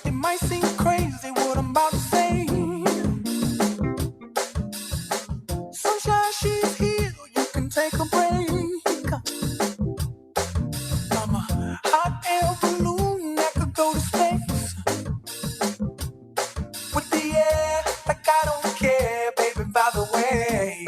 It might seem crazy what I'm about to say. Sunshine, she's here, you can take a break. I'm a hot air balloon that could go to space. With the air, like I don't care, baby, by the way.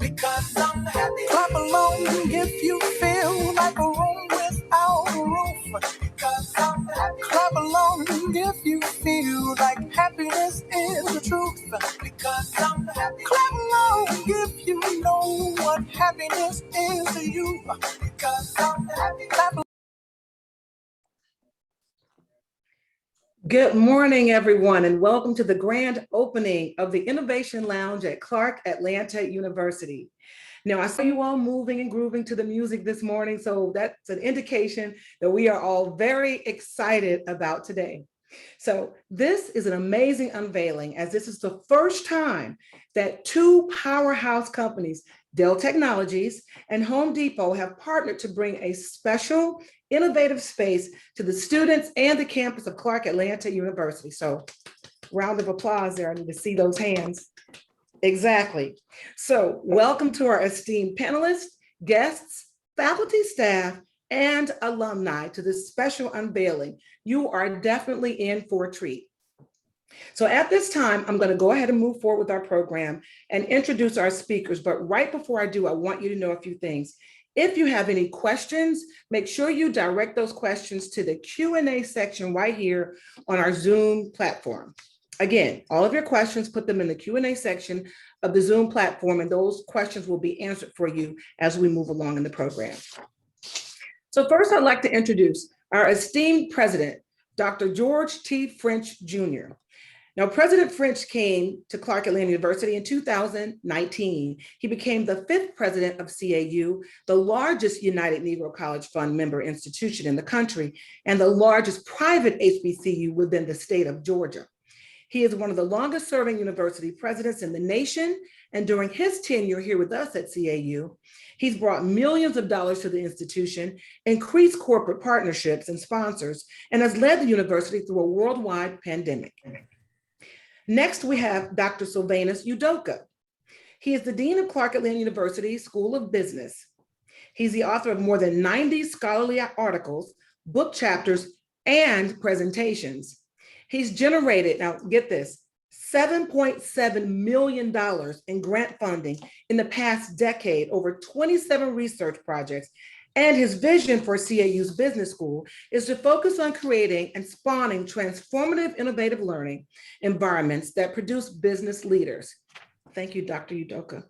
Because I'm happy. Clap along if you feel like a room without a roof. Because I'm happy. Clap along if you feel like happiness is the truth. Because I'm happy. Clap along if you know what happiness is to you. Because I'm happy. Clap along. Good morning, everyone, and welcome to the grand opening of the Innovation Lounge at Clark Atlanta University. Now, I saw you all moving and grooving to the music this morning, so that's an indication that we are all very excited about today. So this is an amazing unveiling, as this is the first time that two powerhouse companies, Dell Technologies and Home Depot, have partnered to bring a special, innovative space to the students and the campus of Clark Atlanta University. So round of applause there. I need to see those hands. Exactly. So welcome to our esteemed panelists, guests, faculty, staff, and alumni to this special unveiling. You are definitely in for a treat. So at this time, I'm going to go ahead and move forward with our program and introduce our speakers. But right before I do, I want you to know a few things. If you have any questions, make sure you direct those questions to the Q&A section right here on our Zoom platform. Again, all of your questions, put them in the Q&A section of the Zoom platform, and those questions will be answered for you as we move along in the program. So first, I'd like to introduce our esteemed president, Dr. George T. French, Jr. Now, President French came to Clark Atlanta University in 2019. He became the 5th president of CAU, the largest United Negro College Fund member institution in the country, and the largest private HBCU within the state of Georgia. He is one of the longest serving university presidents in the nation, and during his tenure here with us at CAU, he's brought millions of dollars to the institution, increased corporate partnerships and sponsors, and has led the university through a worldwide pandemic. Next, we have Dr. Sylvanus Udoka. He is the Dean of Clark Atlanta University School of Business. He's the author of more than 90 scholarly articles, book chapters, and presentations. He's generated, now get this, $7.7 million in grant funding in the past decade, over 27 research projects, and his vision for CAU's business school is to focus on creating and spawning transformative, innovative learning environments that produce business leaders. Thank you, Dr. Udoka.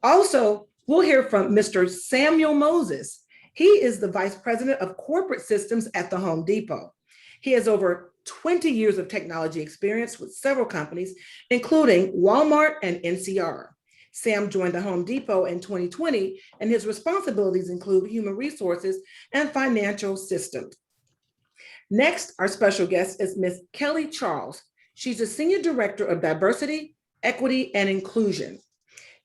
Also, we'll hear from Mr. Samuel Moses. He is the Vice President of Corporate Systems at the Home Depot. He has over 20 years of technology experience with several companies, including Walmart and NCR. Sam joined the Home Depot in 2020, and his responsibilities include human resources and financial systems. Next, our special guest is Ms. Kelly Charles. She's a Senior Director of Diversity, Equity, and Inclusion.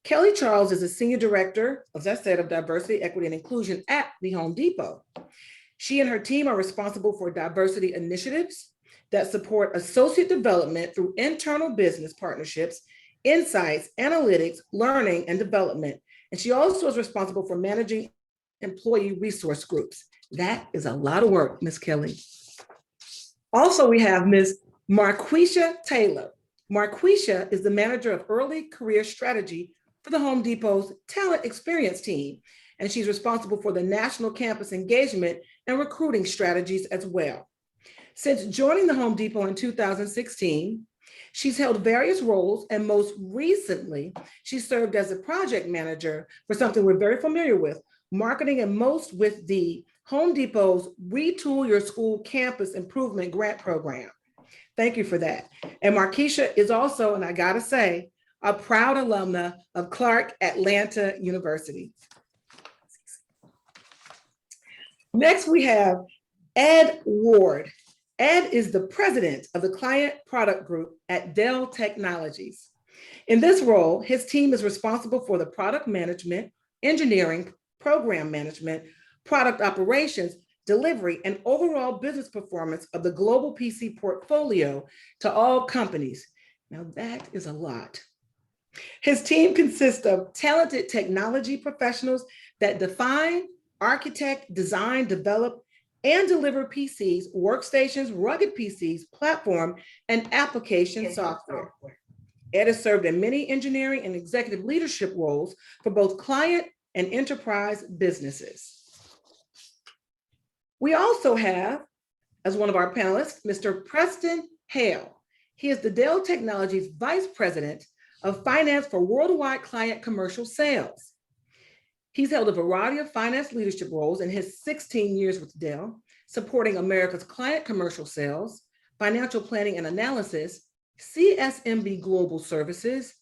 Kelly Charles is a Senior Director, as I said, of Diversity, Equity, and Inclusion at the Home Depot. She and her team are responsible for diversity initiatives that support associate development through internal business partnerships, insights, analytics, learning, and development. And she also is responsible for managing employee resource groups. That is a lot of work, Ms. Kelly. Also, we have Ms. Marquisha Taylor. Marquisha is the manager of early career strategy for the Home Depot's talent experience team, and she's responsible for the national campus engagement and recruiting strategies as well. Since joining the Home Depot in 2016, she's held various roles, and most recently, she served as a project manager for something we're very familiar with, marketing and most with the Home Depot's Retool Your School Campus Improvement Grant Program. Thank you for that. And Marquisha is also, and I gotta say, a proud alumna of Clark Atlanta University. Next, we have Ed Ward. Ed is the president of the Client Product Group at Dell Technologies. In this role, his team is responsible for the product management, engineering, program management, product operations, delivery, and overall business performance of the global PC portfolio to all companies. Now, that is a lot. His team consists of talented technology professionals that define, architect, design, develop, and deliver PCs, workstations, rugged PCs, platform, and application software. Ed has served in many engineering and executive leadership roles for both client and enterprise businesses. We also have, as one of our panelists, Mr. Preston Hale. He is the Dell Technologies Vice President of Finance for Worldwide Client Commercial Sales. He's held a variety of finance leadership roles in his 16 years with Dell, supporting America's client commercial sales, financial planning and analysis, CSMB Global Services,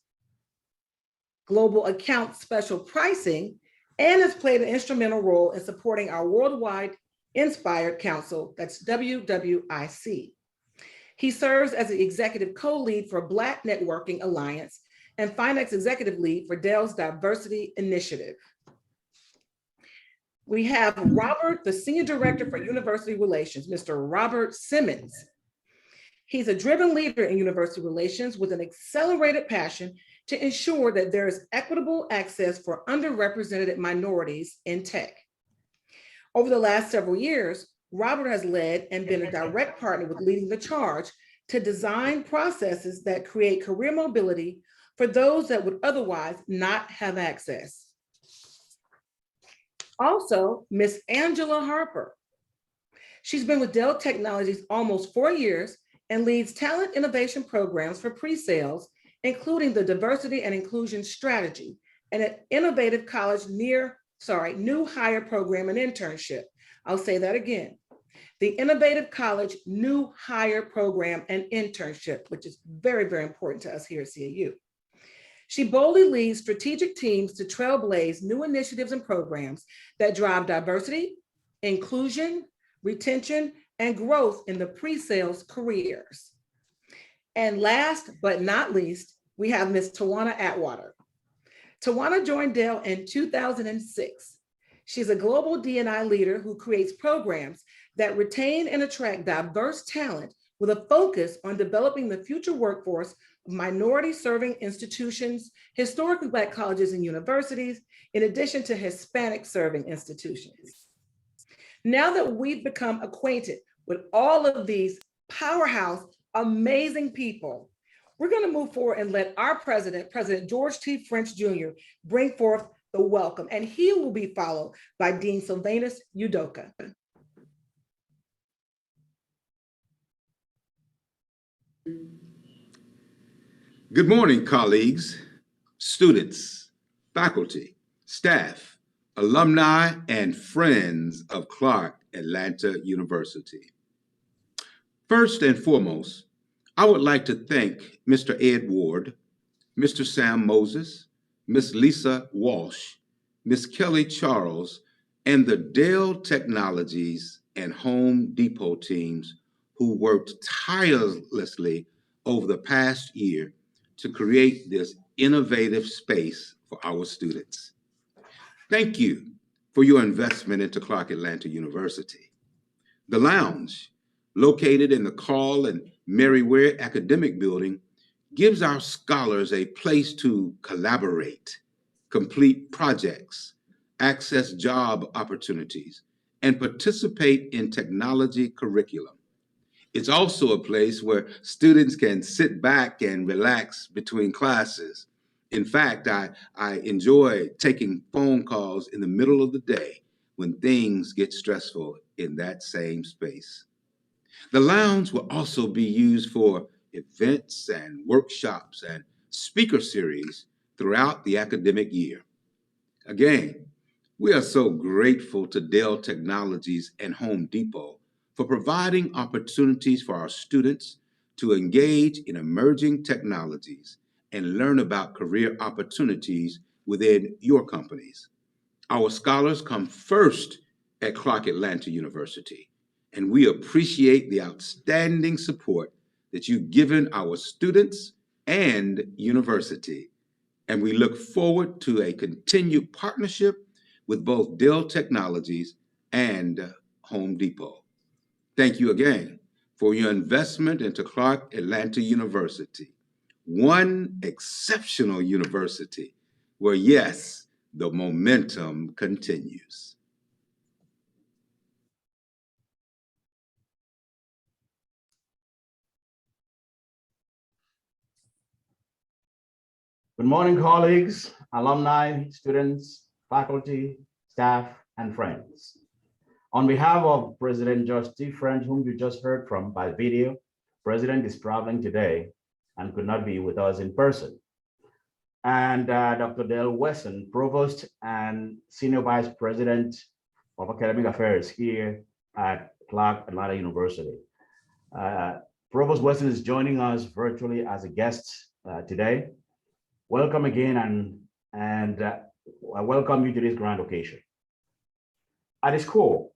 Global Account Special Pricing, and has played an instrumental role in supporting our Worldwide Inspired Council, that's WWIC. He serves as the executive co-lead for Black Networking Alliance and finance executive lead for Dell's Diversity Initiative. We have Robert, the Senior Director for University Relations, Mr. Robert Simmons. He's a driven leader in university relations with an accelerated passion to ensure that there is equitable access for underrepresented minorities in tech. Over the last several years, Robert has led and been a direct partner with leading the charge to design processes that create career mobility for those that would otherwise not have access. Also, Miss Angela Harper. She's been with Dell Technologies almost 4 years and leads talent innovation programs for pre-sales, including the diversity and inclusion strategy and an innovative college new hire program and internship. I'll say that again. The Innovative College New Hire Program and Internship, which is very, very important to us here at CAU. She boldly leads strategic teams to trailblaze new initiatives and programs that drive diversity, inclusion, retention, and growth in the pre-sales careers. And last but not least, we have Ms. Tawana Atwater. Tawana joined Dell in 2006. She's a global D&I leader who creates programs that retain and attract diverse talent with a focus on developing the future workforce of minority-serving institutions, historically Black colleges and universities, in addition to Hispanic-serving institutions. Now that we've become acquainted with all of these powerhouse, amazing people, we're going to move forward and let our president, President George T. French Jr., bring forth the welcome, and he will be followed by Dean Sylvanus Udoka. Good morning, colleagues, students, faculty, staff, alumni, and friends of Clark Atlanta University. First and foremost, I would like to thank Mr. Ed Ward, Mr. Sam Moses, Ms. Lisa Walsh, Ms. Kelly Charles, and the Dell Technologies and Home Depot teams who worked tirelessly over the past year to create this innovative space for our students. Thank you for your investment into Clark Atlanta University. The Lounge, located in the Carl and Mary Ware Academic Building, gives our scholars a place to collaborate, complete projects, access job opportunities, and participate in technology curriculum. It's also a place where students can sit back and relax between classes. In fact, I enjoy taking phone calls in the middle of the day when things get stressful in that same space. The lounge will also be used for events and workshops and speaker series throughout the academic year. Again, we are so grateful to Dell Technologies and Home Depot for providing opportunities for our students to engage in emerging technologies and learn about career opportunities within your companies. Our scholars come first at Clark Atlanta University, and we appreciate the outstanding support that you've given our students and university. And we look forward to a continued partnership with both Dell Technologies and Home Depot. Thank you again for your investment into Clark Atlanta University, one exceptional university where, yes, the momentum continues. Good morning, colleagues, alumni, students, faculty, staff, and friends. On behalf of President George T. French, whom you just heard from by video, President is traveling today and could not be with us in person. And Dr. Dell Wesson, Provost and Senior Vice President of Academic Affairs here at Clark Atlanta University. Provost Wesson is joining us virtually as a guest today. Welcome again, and I welcome you to this grand occasion. At its core,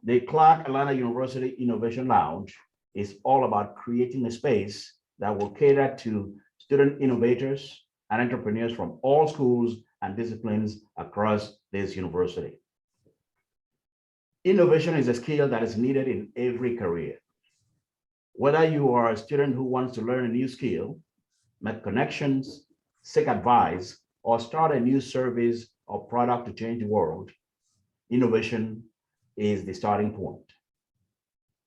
the Clark Atlanta University Innovation Lounge is all about creating a space that will cater to student innovators and entrepreneurs from all schools and disciplines across this university. Innovation is a skill that is needed in every career. Whether you are a student who wants to learn a new skill, make connections, seek advice, or start a new service or product to change the world, innovation is the starting point.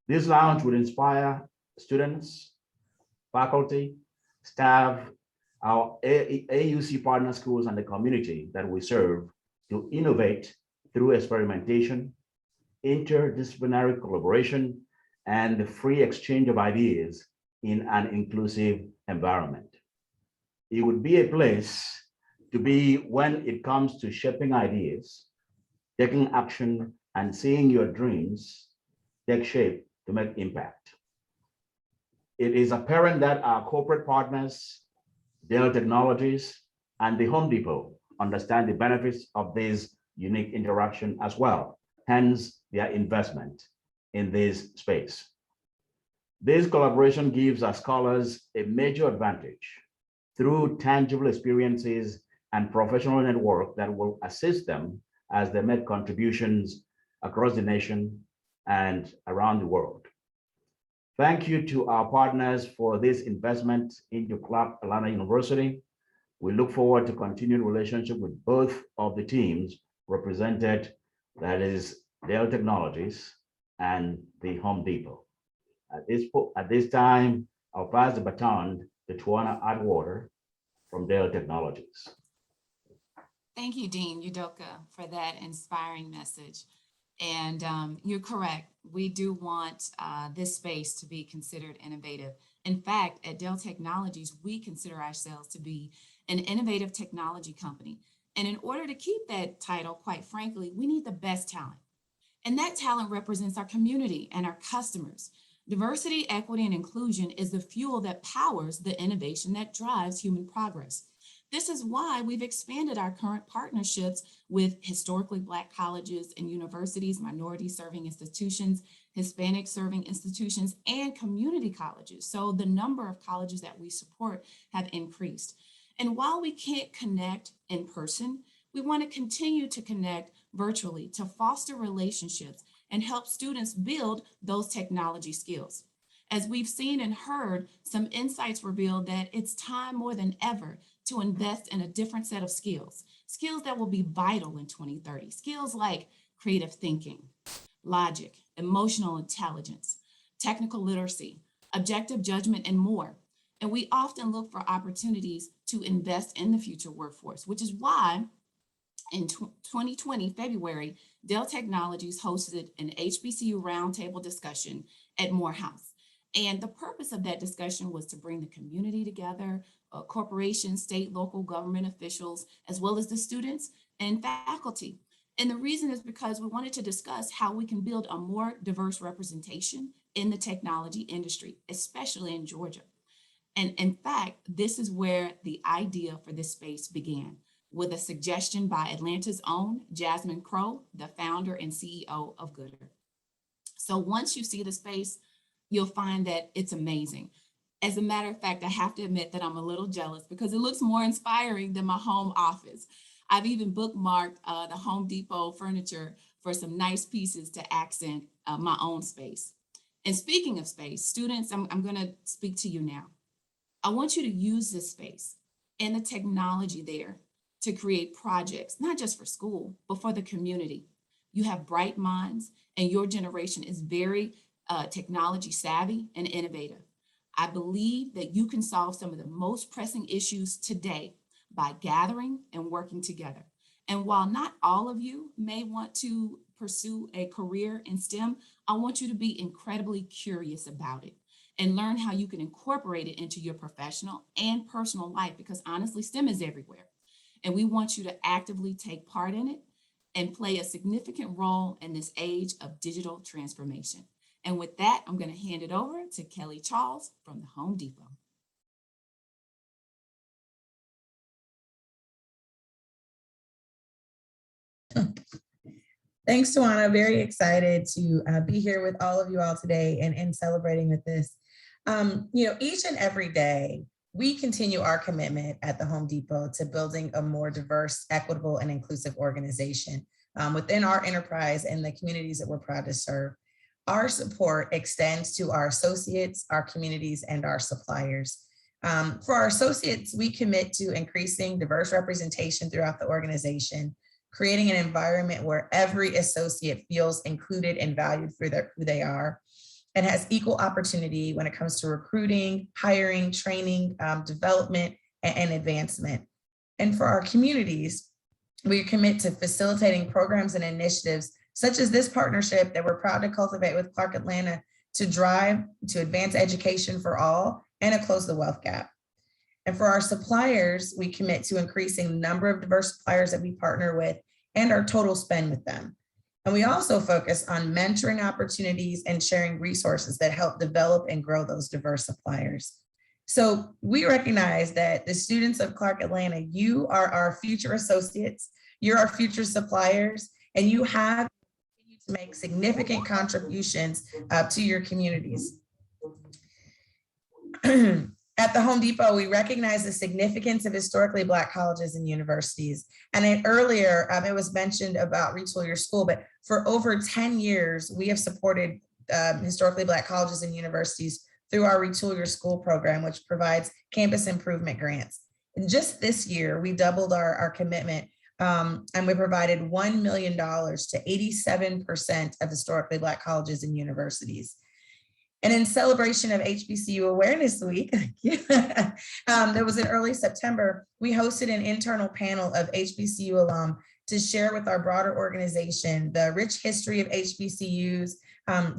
This lounge would inspire students, faculty, staff, our AUC partner schools, and the community that we serve to innovate through experimentation, interdisciplinary collaboration, and the free exchange of ideas in an inclusive environment. It would be a place to be when it comes to shaping ideas, taking action, and seeing your dreams take shape to make impact. It is apparent that our corporate partners, Dell Technologies, and the Home Depot understand the benefits of this unique interaction as well, hence their investment in this space. This collaboration gives our scholars a major advantage through tangible experiences and professional network that will assist them as they make contributions across the nation and around the world. Thank you to our partners for this investment into Clark Atlanta University. We look forward to continued relationship with both of the teams represented, that is Dell Technologies and the Home Depot. At this time, I'll pass the baton to Tuana Atwater from Dell Technologies. Thank you, Dean Udoka, for that inspiring message. And you're correct. We do want this space to be considered innovative. In fact, at Dell Technologies, we consider ourselves to be an innovative technology company. And in order to keep that title, quite frankly, we need the best talent. And that talent represents our community and our customers. Diversity, equity, and inclusion is the fuel that powers the innovation that drives human progress. This is why we've expanded our current partnerships with historically Black colleges and universities, minority-serving institutions, Hispanic-serving institutions, and community colleges. So the number of colleges that we support have increased. And while we can't connect in person, we want to continue to connect virtually to foster relationships and help students build those technology skills. As we've seen and heard, some insights reveal that it's time more than ever to invest in a different set of skills that will be vital in 2030, skills like creative thinking, logic, emotional intelligence, technical literacy, objective judgment, and more. And we often look for opportunities to invest in the future workforce, which is why in 2020, February, Dell Technologies hosted an HBCU roundtable discussion at Morehouse. And the purpose of that discussion was to bring the community together, corporations, state, local government officials, as well as the students and faculty. And the reason is because we wanted to discuss how we can build a more diverse representation in the technology industry, especially in Georgia. And in fact, this is where the idea for this space began, with a suggestion by Atlanta's own Jasmine Crow, the founder and CEO of Gooder. So once you see the space, you'll find that it's amazing. As a matter of fact, I have to admit that I'm a little jealous because it looks more inspiring than my home office. I've even bookmarked the Home Depot furniture for some nice pieces to accent my own space. And speaking of space, students, I'm going to speak to you now. I want you to use this space and the technology there to create projects, not just for school, but for the community. You have bright minds, and your generation is very technology savvy and innovative. I believe that you can solve some of the most pressing issues today by gathering and working together. And while not all of you may want to pursue a career in STEM, I want you to be incredibly curious about it and learn how you can incorporate it into your professional and personal life, because honestly, STEM is everywhere. And we want you to actively take part in it and play a significant role in this age of digital transformation. And with that, I'm going to hand it over to Kelly Charles from the Home Depot. Thanks, Tawana. Very excited to be here with all of you all today and celebrating with this. Each and every day, we continue our commitment at the Home Depot to building a more diverse, equitable, and inclusive organization within our enterprise and the communities that we're proud to serve. Our support extends to our associates, our communities, and our suppliers. For our associates, we commit to increasing diverse representation throughout the organization, creating an environment where every associate feels included and valued for who they are, and has equal opportunity when it comes to recruiting, hiring, training, development, and advancement. And for our communities, we commit to facilitating programs and initiatives such as this partnership that we're proud to cultivate with Clark Atlanta to drive to advance education for all and to close the wealth gap. And for our suppliers, we commit to increasing the number of diverse suppliers that we partner with and our total spend with them. And we also focus on mentoring opportunities and sharing resources that help develop and grow those diverse suppliers. So we recognize that the students of Clark Atlanta, you are our future associates, you're our future suppliers, and you have to make significant contributions to your communities. At the Home Depot, we recognize the significance of historically Black colleges and universities. And earlier, it was mentioned about Retool Your School, but for over 10 years, we have supported historically Black colleges and universities through our Retool Your School program, which provides campus improvement grants. And just this year, we doubled our commitment and we provided $1 million to 87% of historically Black colleges and universities. And in celebration of HBCU Awareness Week, that was in early September, we hosted an internal panel of HBCU alum to share with our broader organization the rich history of HBCUs,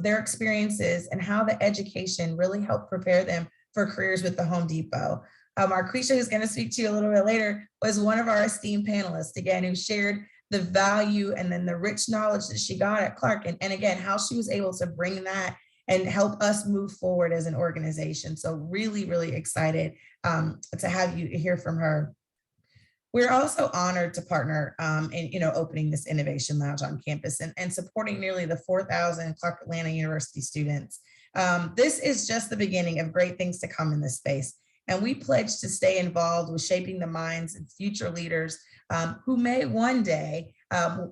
their experiences, and how the education really helped prepare them for careers with the Home Depot. Marquisha, who's going to speak to you a little bit later, was one of our esteemed panelists, again, who shared the value and then the rich knowledge that she got at Clark, and again, how she was able to bring that and help us move forward as an organization. So really, really excited to have you hear from her. We're also honored to partner in opening this Innovation Lounge on campus and supporting nearly the 4,000 Clark Atlanta University students. This is just the beginning of great things to come in this space. And we pledge to stay involved with shaping the minds of future leaders who may one day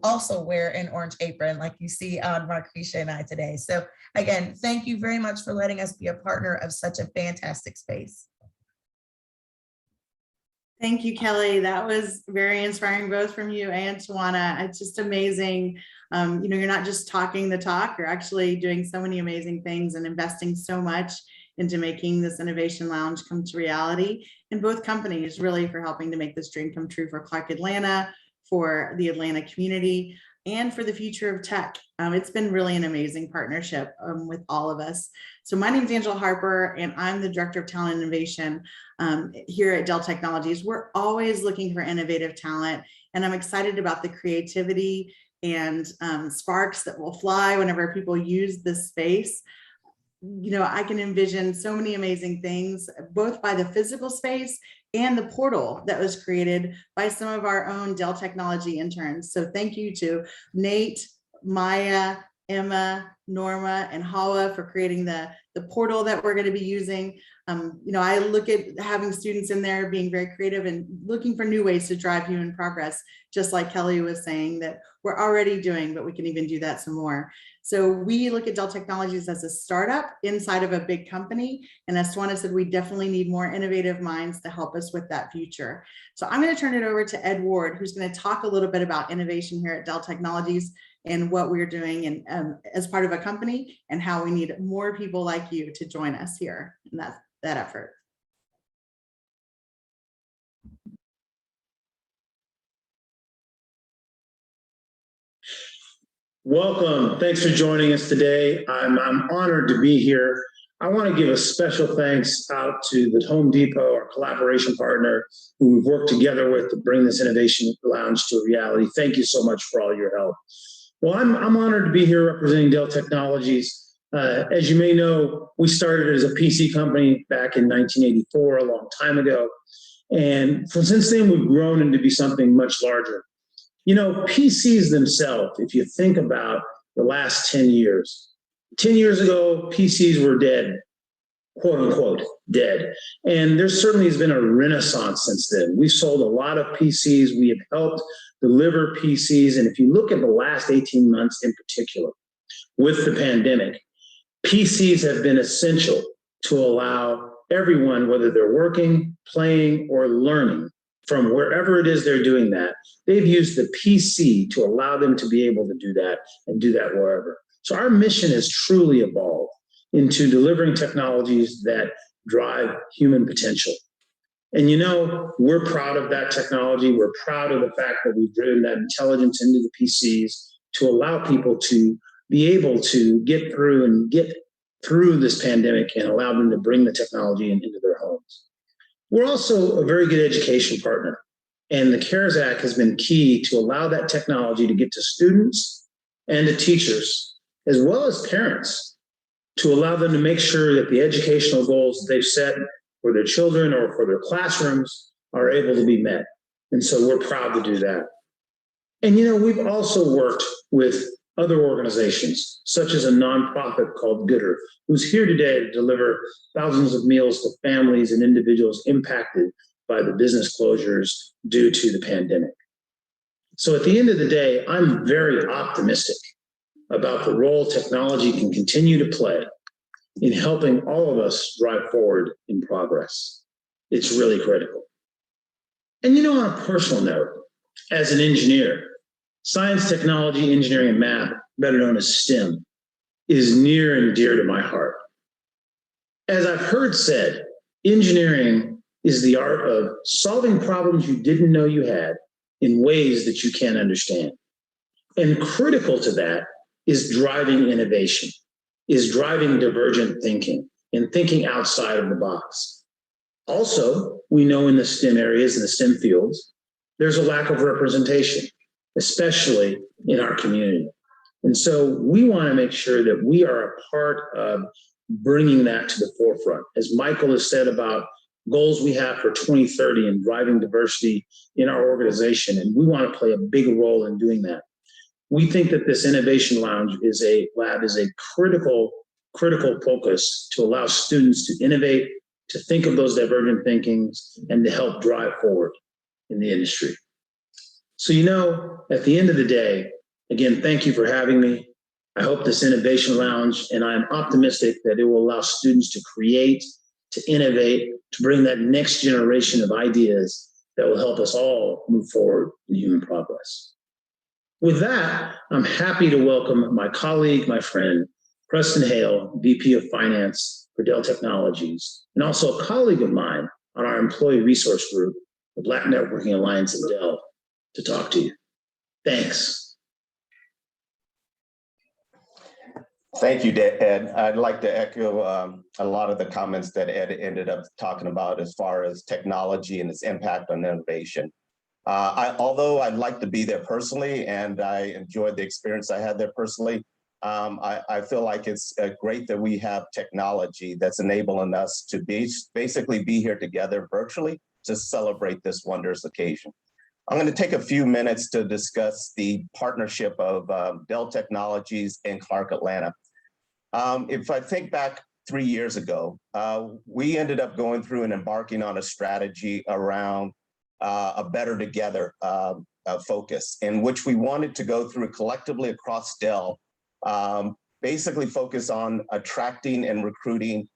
also wear an orange apron like you see on Marquisha and I today. So again, thank you very much for letting us be a partner of such a fantastic space. Thank you, Kelly. That was very inspiring, both from you and Tawana. It's just amazing. You're not just talking the talk, you're actually doing so many amazing things and investing so much into making this Innovation Lounge come to reality. And both companies really for helping to make this dream come true for Clark Atlanta, for the Atlanta community, and for the future of tech. It's been really an amazing partnership with all of us. So my name is Angela Harper, and I'm the Director of Talent Innovation here at Dell Technologies. We're always looking for innovative talent, and I'm excited about the creativity and sparks that will fly whenever people use this space. I can envision so many amazing things, both by the physical space and the portal that was created by some of our own Dell Technology interns. So thank you to Nate, Maya, Emma, Norma, and Hawa for creating the portal that we're going to be using. I look at having students in there being very creative and looking for new ways to drive human progress, just like Kelly was saying that we're already doing, but we can even do that some more. So we look at Dell Technologies as a startup inside of a big company. And as Tawana said, we definitely need more innovative minds to help us with that future. So I'm going to turn it over to Ed Ward, who's going to talk a little bit about innovation here at Dell Technologies and what we're doing and as part of a company and how we need more people like you to join us here in that effort. Welcome. Thanks for joining us today. I'm honored to be here. I want to give a special thanks out to the Home Depot, our collaboration partner, who we've worked together with to bring this Innovation Lounge to reality. Thank you so much for all your help. Well, I'm honored to be here representing Dell Technologies. As you may know, we started as a PC company back in 1984, a long time ago. And since then, we've grown into be something much larger. You know, PCs themselves, if you think about the last 10 years, 10 years ago, PCs were dead, quote unquote, dead. And there certainly has been a renaissance since then. We've sold a lot of PCs. We have helped deliver PCs. And if you look at the last 18 months in particular, with the pandemic, PCs have been essential to allow everyone, whether they're working, playing, or learning, from wherever it is they're doing that, they've used the PC to allow them to be able to do that and do that wherever. So our mission has truly evolved into delivering technologies that drive human potential. And you know, we're proud of that technology. We're proud of the fact that we've driven that intelligence into the PCs to allow people to be able to get through this pandemic and allow them to bring the technology into their homes. We're also a very good education partner, and the CARES Act has been key to allow that technology to get to students and to teachers, as well as parents, to allow them to make sure that the educational goals they've set for their children or for their classrooms are able to be met. And so we're proud to do that. And you know, we've also worked with other organizations, such as a nonprofit called Gooder, who's here today to deliver thousands of meals to families and individuals impacted by the business closures due to the pandemic. So at the end of the day, I'm very optimistic about the role technology can continue to play in helping all of us drive forward in progress. It's really critical. And you know, on a personal note, as an engineer, science, technology, engineering, and math, better known as STEM, is near and dear to my heart. As I've heard said, engineering is the art of solving problems you didn't know you had in ways that you can't understand. And critical to that is driving innovation, is driving divergent thinking and thinking outside of the box. Also, we know in the STEM areas, in the STEM fields, there's a lack of representation, especially in our community. And so we want to make sure that we are a part of bringing that to the forefront. As Michael has said about goals we have for 2030 and driving diversity in our organization, and we want to play a big role in doing that. We think that this Innovation Lounge is a critical focus to allow students to innovate, to think of those divergent thinkings, and to help drive forward in the industry. So, you know, at the end of the day, again, thank you for having me. I hope this Innovation Lounge, and I'm optimistic that it will allow students to create, to innovate, to bring that next generation of ideas that will help us all move forward in human progress. With that, I'm happy to welcome my colleague, my friend, Preston Hale, VP of Finance for Dell Technologies, and also a colleague of mine on our employee resource group, the Black Networking Alliance at Dell, to talk to you. Thanks. Thank you, Ed. I'd like to echo a lot of the comments that Ed ended up talking about as far as technology and its impact on innovation. Although I'd like to be there personally, and I enjoyed the experience I had there personally, I feel like it's great that we have technology that's enabling us to basically be here together virtually to celebrate this wondrous occasion. I'm going to take a few minutes to discuss the partnership of Dell Technologies and Clark Atlanta. If I think back 3 years ago, we ended up going through and embarking on a strategy around a better together focus, in which we wanted to go through collectively across Dell, basically focus on attracting and recruiting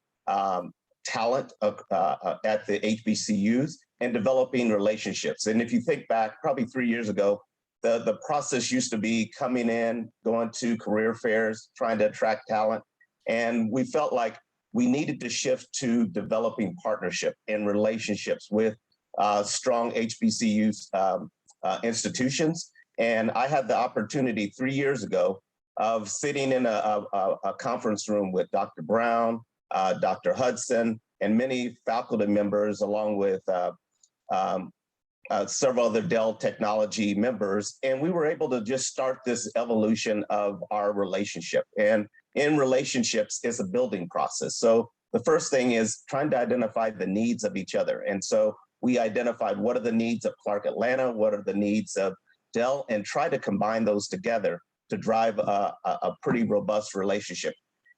talent at the HBCUs and developing relationships. And if you think back, probably 3 years ago, the process used to be coming in, going to career fairs, trying to attract talent. And we felt like we needed to shift to developing partnership and relationships with strong HBCUs institutions. And I had the opportunity 3 years ago of sitting in a conference room with Dr. Brown, Dr. Hudson, and many faculty members, along with several other Dell technology members. And we were able to just start this evolution of our relationship. And in relationships, it's a building process. So the first thing is trying to identify the needs of each other. And so we identified what are the needs of Clark Atlanta, what are the needs of Dell, and try to combine those together to drive a pretty robust relationship.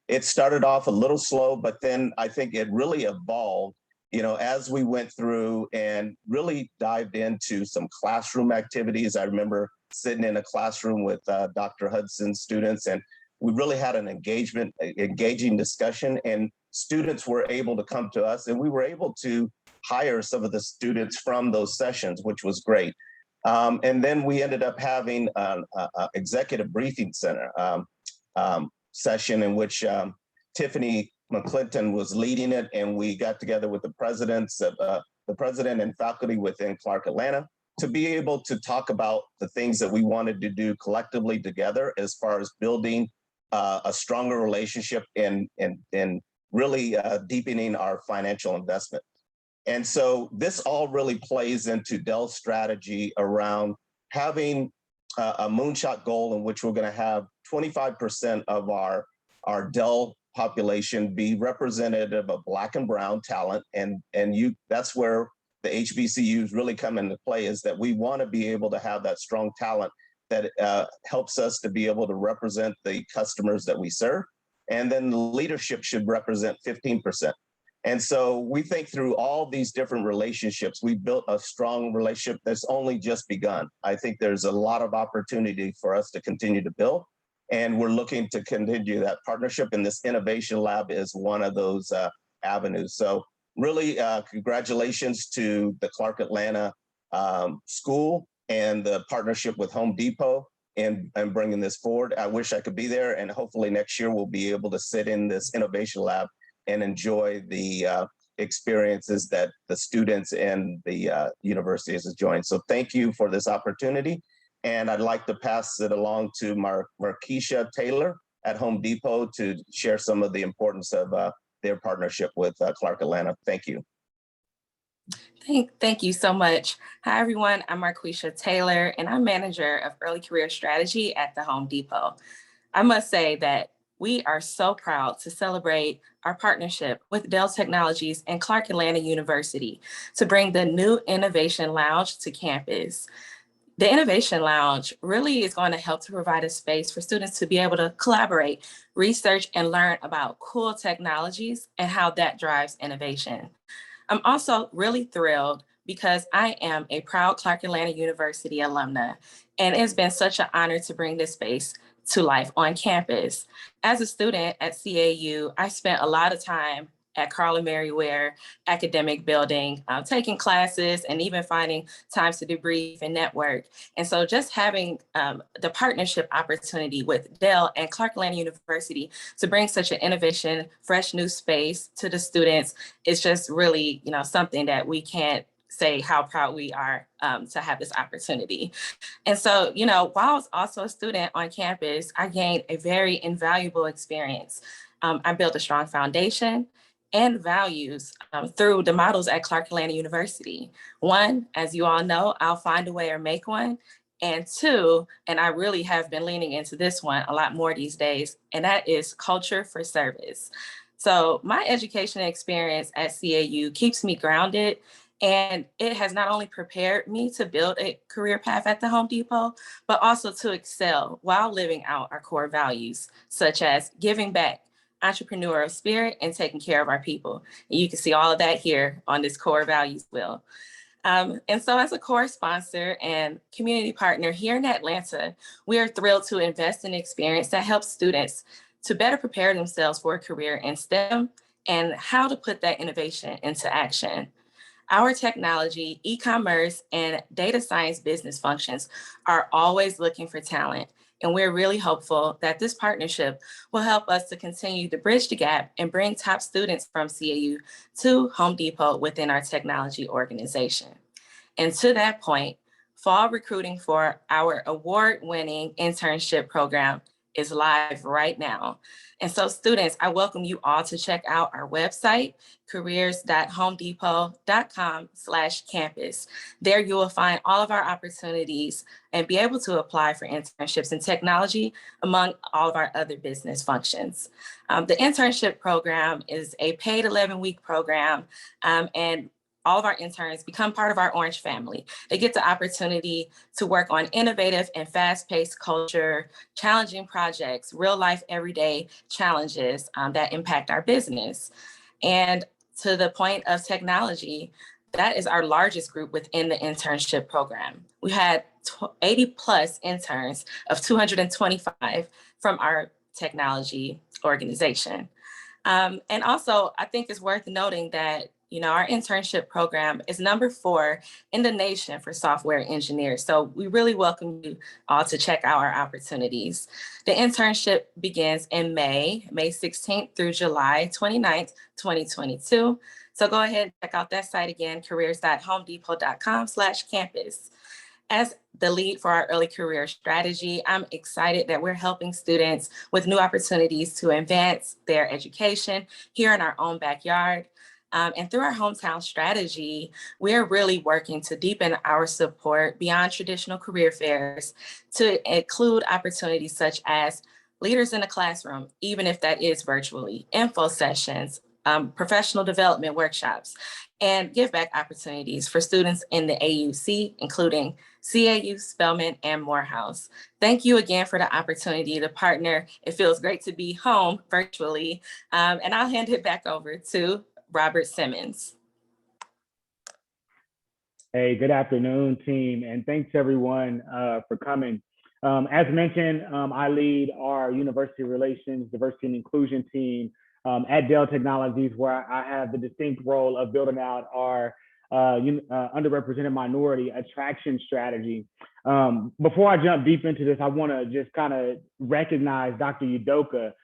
It started off a little slow, but then I think it really evolved, as we went through and really dived into some classroom activities. I remember sitting in a classroom with Dr. Hudson's students, and we really had an engaging discussion, and students were able to come to us, and we were able to hire some of the students from those sessions, which was great. And then we ended up having an executive briefing center session in which Tiffany McClinton was leading it, and we got together with the president and faculty within Clark Atlanta to be able to talk about the things that we wanted to do collectively together as far as building a stronger relationship and really deepening our financial investment. And so this all really plays into Dell's strategy around having a moonshot goal in which we're going to have 25% of our Dell population be representative of Black and Brown talent. And that's where the HBCUs really come into play, is that we want to be able to have that strong talent that helps us to be able to represent the customers that we serve. And then the leadership should represent 15%. And so we think through all these different relationships, we built a strong relationship that's only just begun. I think there's a lot of opportunity for us to continue to build, and we're looking to continue that partnership. And this innovation lab is one of those avenues. So really congratulations to the Clark Atlanta School and the partnership with Home Depot and bringing this forward. I wish I could be there, and hopefully next year we'll be able to sit in this innovation lab and enjoy the experiences that the students and the universities have joined. So thank you for this opportunity. And I'd like to pass it along to Markeisha Taylor at Home Depot to share some of the importance of their partnership with Clark Atlanta. Thank you. Thank you so much. Hi, everyone. I'm Markeisha Taylor, and I'm Manager of Early Career Strategy at the Home Depot. I must say that we are so proud to celebrate our partnership with Dell Technologies and Clark Atlanta University to bring the new Innovation Lounge to campus. The Innovation Lounge really is going to help to provide a space for students to be able to collaborate, research, and learn about cool technologies and how that drives innovation. I'm also really thrilled because I am a proud Clark Atlanta University alumna, and it's been such an honor to bring this space to life on campus. As a student at CAU, I spent a lot of time at Carla Mary Ware Academic Building, taking classes and even finding times to debrief and network. And so just having the partnership opportunity with Dell and Clark Atlanta University to bring such an innovation, fresh new space to the students is just really, something that we can't say how proud we are to have this opportunity. And so, while I was also a student on campus, I gained a very invaluable experience. I built a strong foundation and values through the models at Clark Atlanta University. One, as you all know, I'll find a way or make one. And two, and I really have been leaning into this one a lot more these days, and that is culture for service. So my education experience at CAU keeps me grounded, and it has not only prepared me to build a career path at the Home Depot, but also to excel while living out our core values, such as giving back, entrepreneurial spirit, and taking care of our people. And you can see all of that here on this core values wheel. And so as a core sponsor and community partner here in Atlanta, we are thrilled to invest in experience that helps students to better prepare themselves for a career in STEM and how to put that innovation into action. Our technology, e-commerce, and data science business functions are always looking for talent. And we're really hopeful that this partnership will help us to continue to bridge the gap and bring top students from CAU to Home Depot within our technology organization. And to that point, fall recruiting for our award-winning internship program is live right now. And so students, I welcome you all to check out our website, careers.homedepot.com/campus. There you will find all of our opportunities and be able to apply for internships in technology, among all of our other business functions. The internship program is a paid 11-week program, and all of our interns become part of our Orange family. They get the opportunity to work on innovative and fast-paced culture, challenging projects, real life, everyday challenges that impact our business. And to the point of technology, that is our largest group within the internship program. We had 80 plus interns of 225 from our technology organization. And also, I think it's worth noting that our internship program is number 4 in the nation for software engineers. So we really welcome you all to check out our opportunities. The internship begins in May 16th through July 29th, 2022. So go ahead and check out that site again, careers.homedepot.com/campus. As the lead for our early career strategy, I'm excited that we're helping students with new opportunities to advance their education here in our own backyard. And through our hometown strategy, we're really working to deepen our support beyond traditional career fairs to include opportunities such as leaders in the classroom, even if that is virtually, info sessions, professional development workshops, and give back opportunities for students in the AUC, including CAU, Spelman, and Morehouse. Thank you again for the opportunity to partner. It feels great to be home virtually. And I'll hand it back over to Robert Simmons. Hey, good afternoon, team, and thanks everyone for coming. As mentioned, I lead our university relations, diversity and inclusion team at Dell Technologies, where I have the distinct role of building out our underrepresented minority attraction strategy. Before I jump deep into this, I want to just kind of recognize Dr. Udoka,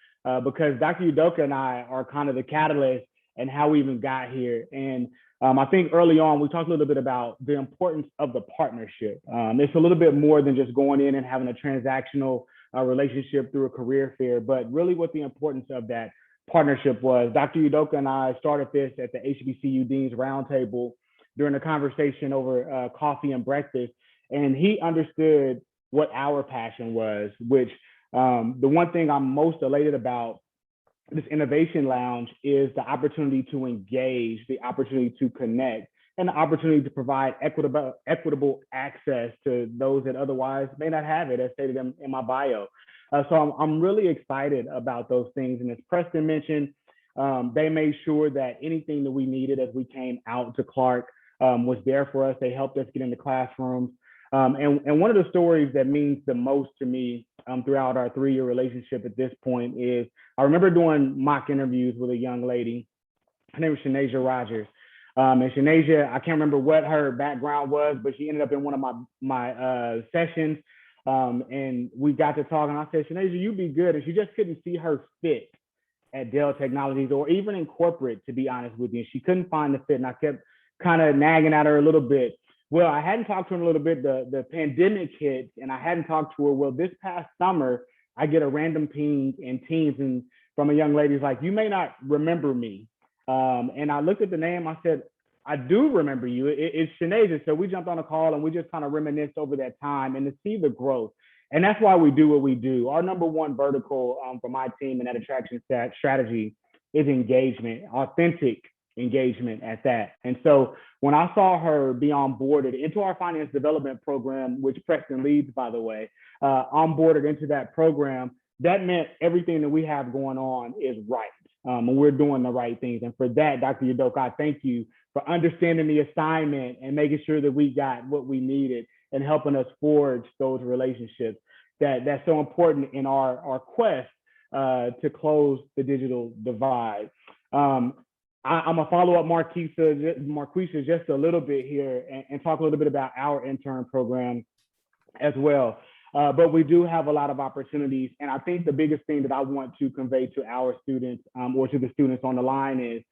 because Dr. Udoka and I are kind of the catalyst and how we even got here. And I think early on, we talked a little bit about the importance of the partnership. It's a little bit more than just going in and having a transactional relationship through a career fair, but really what the importance of that partnership was. Dr. Udoka and I started this at the HBCU Dean's Roundtable during a conversation over coffee and breakfast. And he understood what our passion was, which the one thing I'm most elated about this Innovation Lounge is the opportunity to engage, the opportunity to connect, and the opportunity to provide equitable access to those that otherwise may not have it, as stated in my bio. So I'm really excited about those things. And as Preston mentioned, they made sure that anything that we needed as we came out to Clark was there for us. They helped us get into classrooms. And one of the stories that means the most to me throughout our 3-year relationship at this point is I remember doing mock interviews with a young lady. Her name was Shanasia Rogers. And Shanasia, I can't remember what her background was, but she ended up in one of my sessions. And we got to talk, and I said, Shanasia, you'd be good. And she just couldn't see her fit at Dell Technologies or even in corporate, to be honest with you. She couldn't find the fit, and I kept kind of nagging at her a little bit. Well, I hadn't talked to her in a little bit. The pandemic hit, and I hadn't talked to her. Well, this past summer, I get a random ping in Teams and from a young lady who's like, you may not remember me. And I looked at the name. I said, I do remember you. It's Shanasia. So we jumped on a call and we just kind of reminisced over that time and to see the growth. And that's why we do what we do. Our number one vertical for my team and that attraction strategy is engagement, authentic engagement at that. And so when I saw her be onboarded into our finance development program, which Preston leads, by the way, onboarded into that program, that meant everything that we have going on is right. And we're doing the right things. And for that, Dr. Udoka, I thank you for understanding the assignment and making sure that we got what we needed and helping us forge those relationships that's so important in our quest to close the digital divide. I'm gonna follow up Marquisha just a little bit here and talk a little bit about our intern program as well. But we do have a lot of opportunities. And I think the biggest thing that I want to convey to our students or to the students on the line is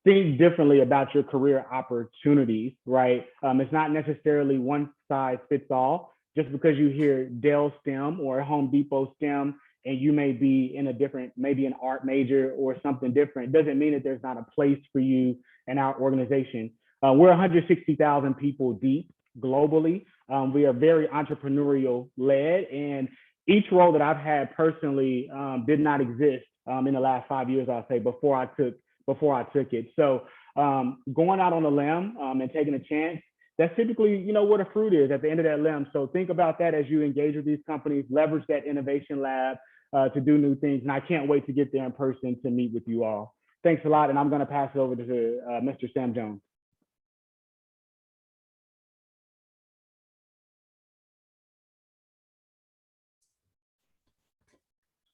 think differently about your career opportunities, right? It's not necessarily one size fits all. Just because you hear Dell STEM or Home Depot STEM and you may be in a different, maybe an art major or something different, doesn't mean that there's not a place for you in our organization. We're 160,000 people deep globally. We are very entrepreneurial led, and each role that I've had personally did not exist in the last 5 years, I'll say, before I took it. So going out on a limb and taking a chance, that's typically, you know, where the fruit is at the end of that limb. So think about that as you engage with these companies, leverage that innovation lab to do new things. And I can't wait to get there in person to meet with you all. Thanks a lot. And I'm going to pass it over to Mr. Sam Jones.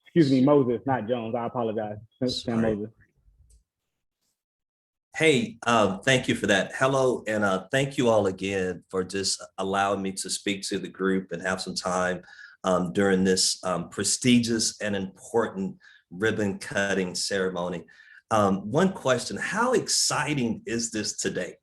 Excuse me, Moses, not Jones. I apologize. Sam Moses. Hey, thank you for that. Hello, and thank you all again for just allowing me to speak to the group and have some time during this prestigious and important ribbon cutting ceremony. One question, how exciting is this today?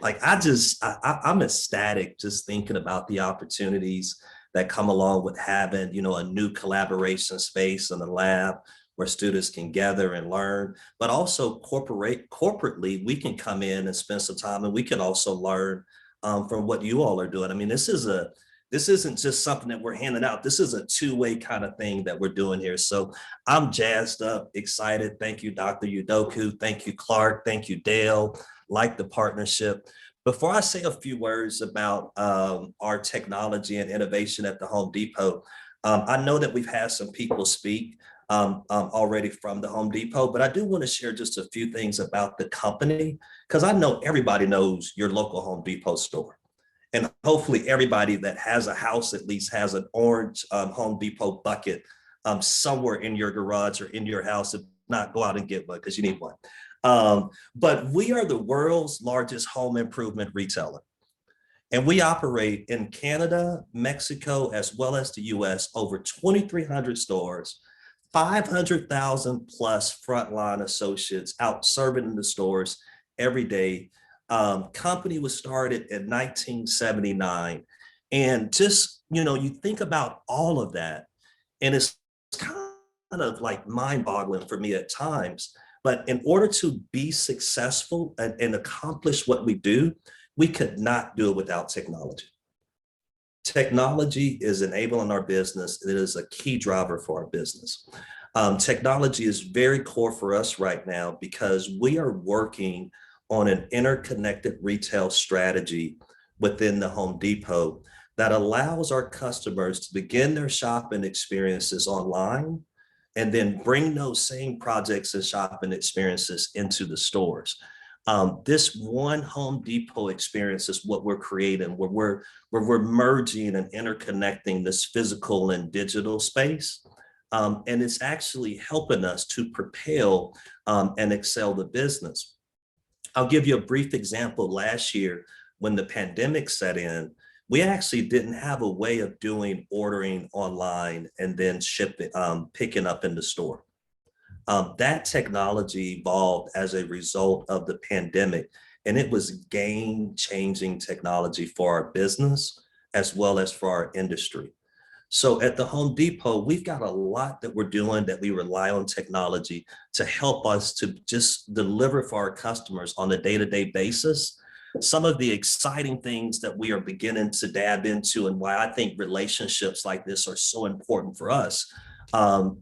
Like, I'm ecstatic just thinking about the opportunities that come along with having, you know, a new collaboration space in the lab where students can gather and learn, but also corporately, we can come in and spend some time and we can also learn from what you all are doing. I mean, this isn't just something that we're handing out. This is a two-way kind of thing that we're doing here. So I'm jazzed up, excited. Thank you, Dr. Udoka. Thank you, Clark. Thank you, Dale. Like the partnership. Before I say a few words about our technology and innovation at the Home Depot, I know that we've had some people speak already from the Home Depot, but I do want to share just a few things about the company, because I know everybody knows your local Home Depot store. And hopefully everybody that has a house at least has an orange Home Depot bucket somewhere in your garage or in your house. If not, go out and get one because you need one. But we are the world's largest home improvement retailer. And we operate in Canada, Mexico, as well as the US, over 2,300 stores, 500,000 plus frontline associates out serving in the stores every day. Company was started in 1979. And just, you know, you think about all of that, and it's kind of like mind-boggling for me at times. But in order to be successful and accomplish what we do, we could not do it without technology. Technology is enabling our business. It is a key driver for our business. Technology is very core for us right now because we are working on an interconnected retail strategy within the Home Depot that allows our customers to begin their shopping experiences online and then bring those same projects and shopping experiences into the stores. This one Home Depot experience is what we're creating, where we're merging and interconnecting this physical and digital space. And it's actually helping us to propel and excel the business. I'll give you a brief example. Last year, when the pandemic set in, we actually didn't have a way of doing ordering online and then shipping, picking up in the store. That technology evolved as a result of the pandemic, and it was game-changing technology for our business as well as for our industry. So at the Home Depot, we've got a lot that we're doing that we rely on technology to help us to just deliver for our customers on a day-to-day basis. Some of the exciting things that we are beginning to dab into, and why I think relationships like this are so important for us,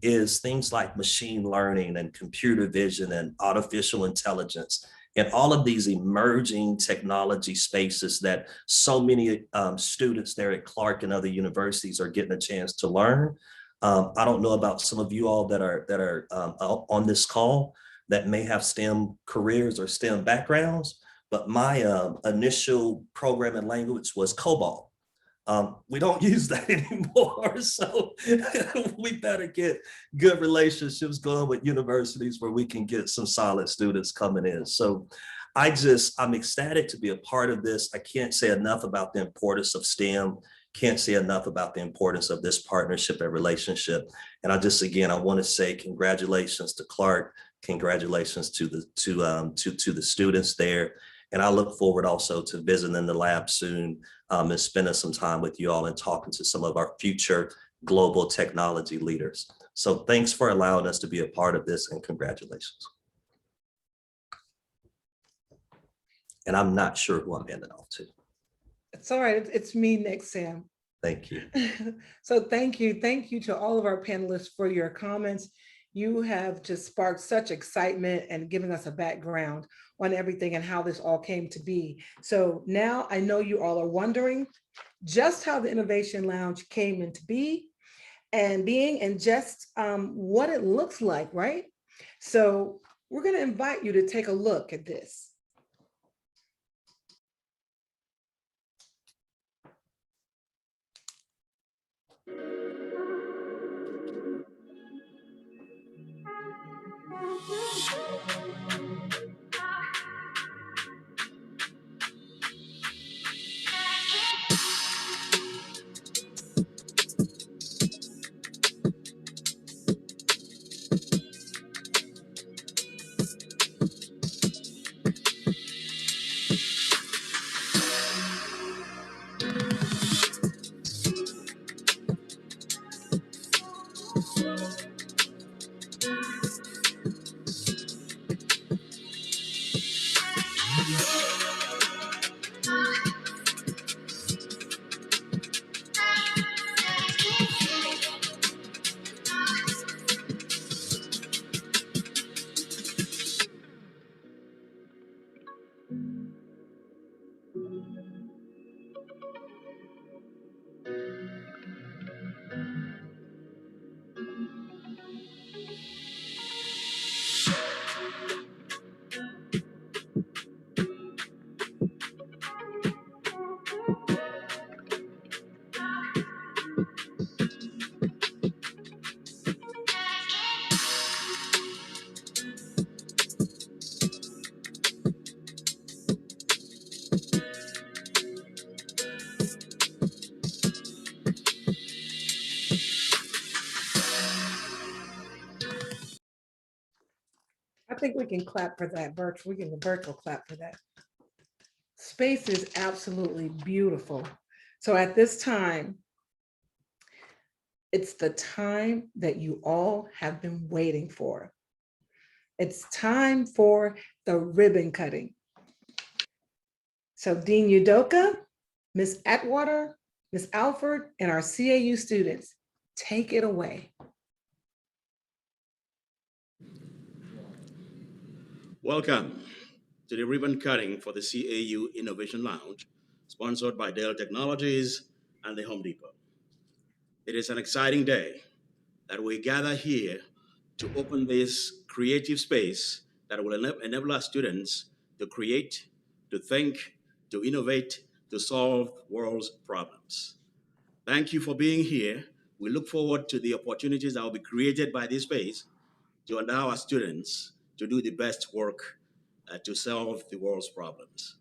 is things like machine learning and computer vision and artificial intelligence, and all of these emerging technology spaces that so many students there at Clark and other universities are getting a chance to learn. I don't know about some of you all that are on this call that may have STEM careers or STEM backgrounds, but my initial programming language was COBOL. We don't use that anymore, so we better get good relationships going with universities where we can get some solid students coming in. So I'm ecstatic to be a part of this. I can't say enough about the importance of STEM, can't say enough about the importance of this partnership and relationship. And again, I want to say congratulations to Clark, congratulations to the students there. And I look forward also to visiting the lab soon and spending some time with you all and talking to some of our future global technology leaders. So thanks for allowing us to be a part of this, and congratulations. And I'm not sure who I'm handing off to. It's all right. It's me next, Sam. Thank you. So thank you. Thank you to all of our panelists for your comments. You have just sparked such excitement and given us a background on everything and how this all came to be. So now I know you all are wondering just how the Innovation Lounge came into being and just what it looks like, right? So we're going to invite you to take a look at this. I think we can clap for that virtual. We can virtual clap for that. Space is absolutely beautiful. So at this time, it's the time that you all have been waiting for. It's time for the ribbon cutting. So Dean Udoka, Ms. Atwater, Ms. Alford, and our CAU students, take it away. Welcome to the ribbon cutting for the CAU Innovation Lounge, sponsored by Dell Technologies and the Home Depot. It is an exciting day that we gather here to open this creative space that will enable our students to create, to think, to innovate, to solve the world's problems. Thank you for being here. We look forward to the opportunities that will be created by this space to allow our students to do the best work to solve the world's problems.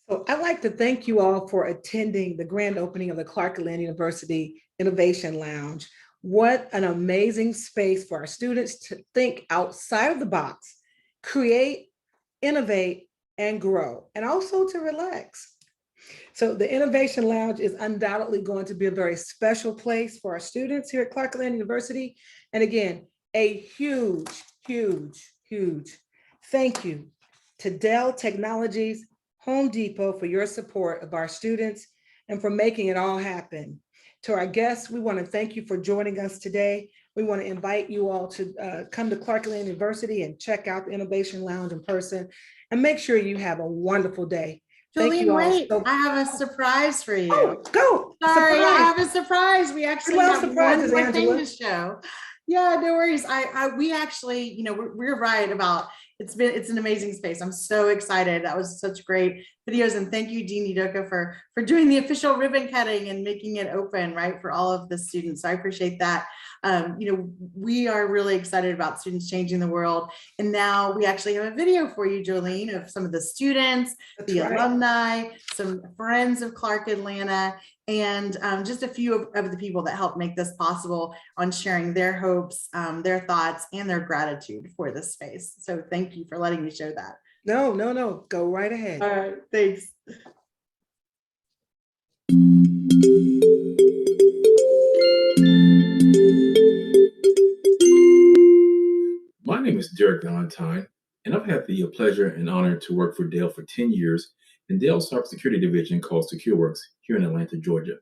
So I'd like to thank you all for attending the grand opening of the Clark Atlanta University Innovation Lounge. What an amazing space for our students to think outside of the box, create, innovate, and grow, and also to relax. So the Innovation Lounge is undoubtedly going to be a very special place for our students here at Clark Atlanta University. And again, a huge, huge, huge thank you to Dell Technologies, Home Depot for your support of our students and for making it all happen. To our guests, we want to thank you for joining us today. We want to invite you all to come to Clark Atlanta University and check out the Innovation Lounge in person, and make sure you have a wonderful day. Thank Jolene, you all. wait, I have a surprise for you. Oh, go. Sorry, I Surprise. have a surprise. We actually love have surprises, one more thing Angela. to show. Yeah, no worries. We actually, you know, we're right about it's an amazing space. I'm so excited. That was such great videos, and thank you, Dean Udoka, for doing the official ribbon cutting and making it open, right, for all of the students. So I appreciate that. You know, we are really excited about students changing the world, and now we actually have a video for you, Jolene, of some of the students, That's the right. alumni, some friends of Clark Atlanta, and just a few of the people that helped make this possible on sharing their hopes, their thoughts, and their gratitude for this space. So thank you for letting me show that. No. Go right ahead. All right, thanks. My name is Derek Valentine, and I've had the pleasure and honor to work for Dell for 10 years in Dell's cybersecurity division called SecureWorks here in Atlanta, Georgia.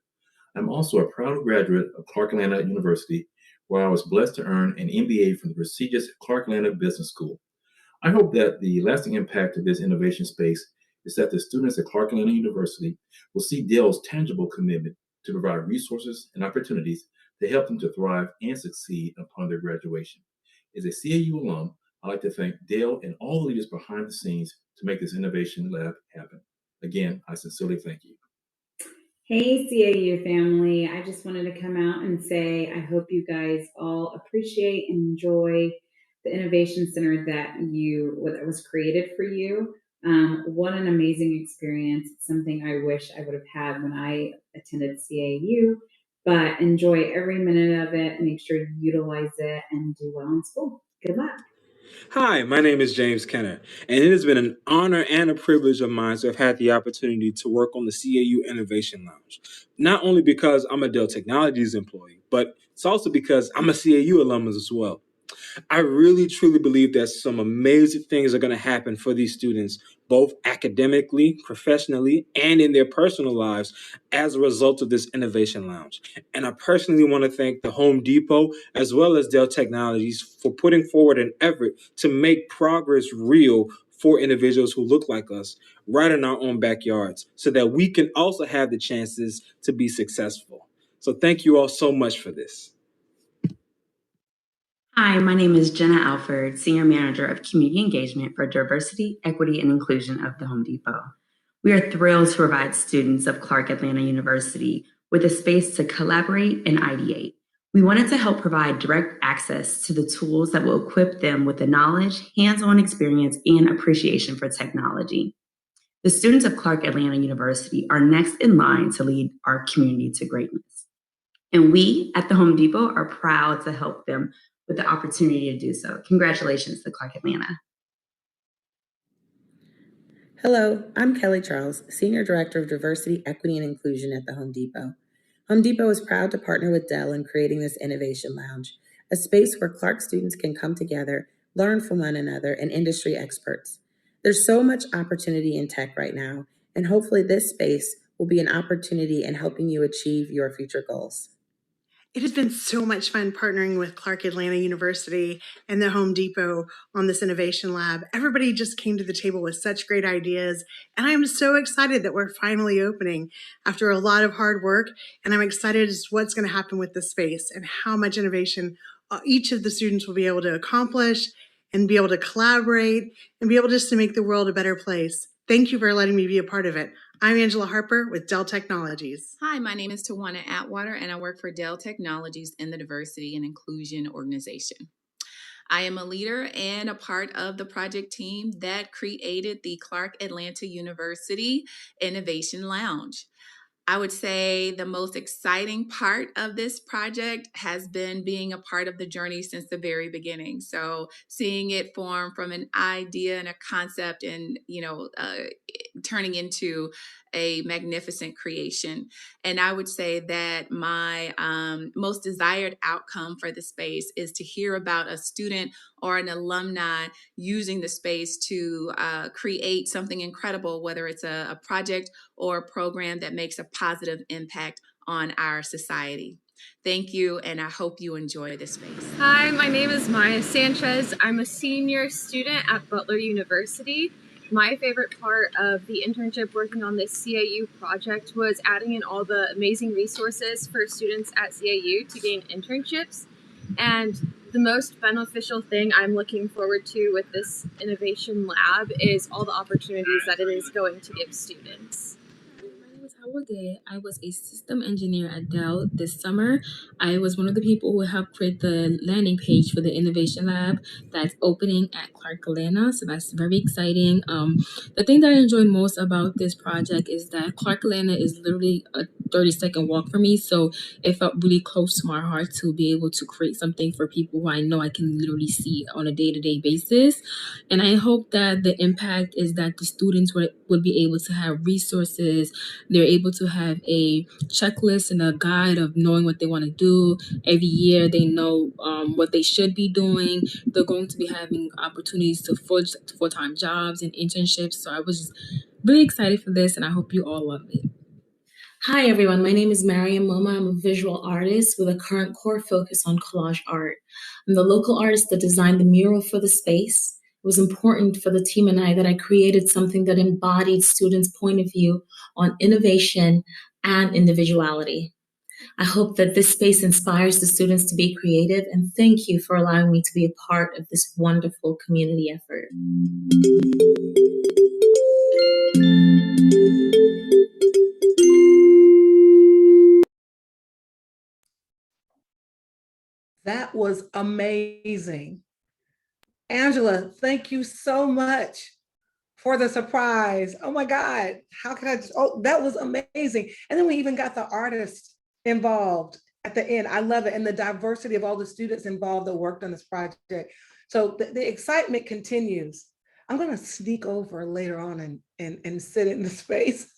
I'm also a proud graduate of Clark Atlanta University, where I was blessed to earn an MBA from the prestigious Clark Atlanta Business School. I hope that the lasting impact of this innovation space is that the students at Clark Atlanta University will see Dell's tangible commitment to provide resources and opportunities to help them to thrive and succeed upon their graduation. As a CAU alum, I'd like to thank Dell and all the leaders behind the scenes to make this innovation lab happen. Again, I sincerely thank you. Hey, CAU family. I just wanted to come out and say I hope you guys all appreciate and enjoy the Innovation Center that was created for you. What an amazing experience. It's something I wish I would have had when I attended CAU, but enjoy every minute of it. Make sure you utilize it and do well in school. Good luck. Hi, my name is James Kenner, and it has been an honor and a privilege of mine to have had the opportunity to work on the CAU Innovation Lounge. Not only because I'm a Dell Technologies employee, but it's also because I'm a CAU alum as well. I really truly believe that some amazing things are going to happen for these students, both academically, professionally, and in their personal lives as a result of this Innovation Lounge. And I personally want to thank the Home Depot as well as Dell Technologies for putting forward an effort to make progress real for individuals who look like us right in our own backyards so that we can also have the chances to be successful. So thank you all so much for this. Hi, my name is Jenna Alford, Senior Manager of Community Engagement for Diversity, Equity, and Inclusion of the Home Depot. We are thrilled to provide students of Clark Atlanta University with a space to collaborate and ideate. We wanted to help provide direct access to the tools that will equip them with the knowledge, hands-on experience, and appreciation for technology. The students of Clark Atlanta University are next in line to lead our community to greatness. And we at the Home Depot are proud to help them with the opportunity to do so. Congratulations to Clark Atlanta. Hello, I'm Kelly Charles, Senior Director of Diversity, Equity, and Inclusion at the Home Depot. Home Depot is proud to partner with Dell in creating this Innovation Lounge, a space where Clark students can come together, learn from one another, and industry experts. There's so much opportunity in tech right now, and hopefully this space will be an opportunity in helping you achieve your future goals. It has been so much fun partnering with Clark Atlanta University and the Home Depot on this Innovation Lab. Everybody just came to the table with such great ideas, and I am so excited that we're finally opening after a lot of hard work, and I'm excited as to what's going to happen with the space and how much innovation each of the students will be able to accomplish and be able to collaborate and be able just to make the world a better place. Thank you for letting me be a part of it. I'm Angela Harper with Dell Technologies. Hi, my name is Tawana Atwater, and I work for Dell Technologies in the Diversity and Inclusion Organization. I am a leader and a part of the project team that created the Clark Atlanta University Innovation Lounge. I would say the most exciting part of this project has been being a part of the journey since the very beginning. So seeing it form from an idea and a concept and, turning into a magnificent creation. And I would say that my most desired outcome for the space is to hear about a student or an alumni using the space to create something incredible, whether it's a project or a program that makes a positive impact on our society. Thank you, and I hope you enjoy this space. Hi, my name is Maya Sanchez. I'm a senior student at Butler University. My favorite part of the internship working on this CAU project was adding in all the amazing resources for students at CAU to gain internships. And the most beneficial thing I'm looking forward to with this innovation lab is all the opportunities that it is going to give students. I was a system engineer at Dell this summer. I was one of the people who helped create the landing page for the Innovation Lab that's opening at Clark Atlanta. So that's very exciting. The thing that I enjoyed most about this project is that Clark Atlanta is literally a 30-second walk for me. So it felt really close to my heart to be able to create something for people who I know I can literally see on a day-to-day basis. And I hope that the impact is that the students would be able to have resources. They're able to have a checklist and a guide of knowing what they want to do. Every year they know what they should be doing. They're going to be having opportunities to full-time jobs and internships. So I was just really excited for this, and I hope you all love it. Hi, everyone. My name is Mariam Moma. I'm a visual artist with a current core focus on collage art. I'm the local artist that designed the mural for the space. It was important for the team and I that I created something that embodied students' point of view on innovation and individuality. I hope that this space inspires the students to be creative, and thank you for allowing me to be a part of this wonderful community effort. That was amazing. Angela, thank you so much for the surprise. Oh my God, how could I just, oh, that was amazing. And then we even got the artists involved at the end. I love it. And the diversity of all the students involved that worked on this project. So the excitement continues. I'm gonna sneak over later on and sit in the space.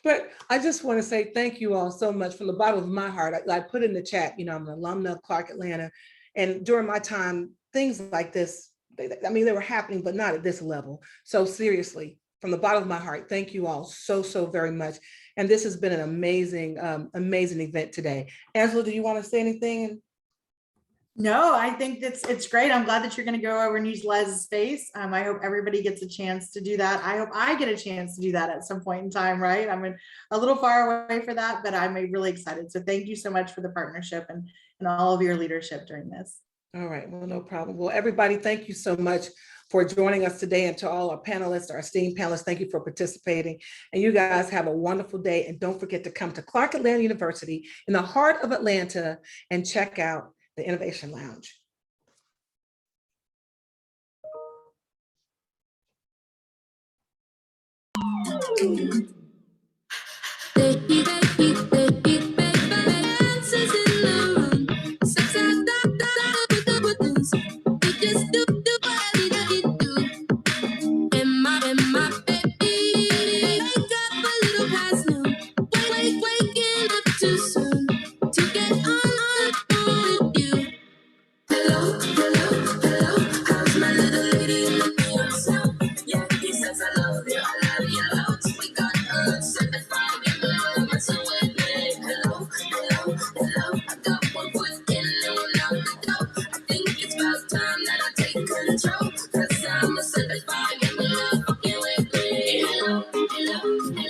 But I just want to say thank you all so much from the bottom of my heart. I put in the chat, you know, I'm an alumna of Clark Atlanta. And during my time, things like this, I mean, they were happening, but not at this level. So seriously, from the bottom of my heart, thank you all so very much. And this has been an amazing, amazing event today. Angela, do you want to say anything? No, I think it's great. I'm glad that you're going to go over and use Les's space. I hope everybody gets a chance to do that. I hope I get a chance to do that at some point in time, right? I'm a little far away for that, but I'm really excited. So thank you so much for the partnership and all of your leadership during this. All right, well, no problem. Well, everybody, thank you so much for joining us today, and to all our panelists, our esteemed panelists, thank you for participating. And you guys have a wonderful day. And don't forget to come to Clark Atlanta University in the heart of Atlanta and check out the Innovation Lounge. Control, 'cause I'm a certified, give me love, fucking with me. Hello, hello.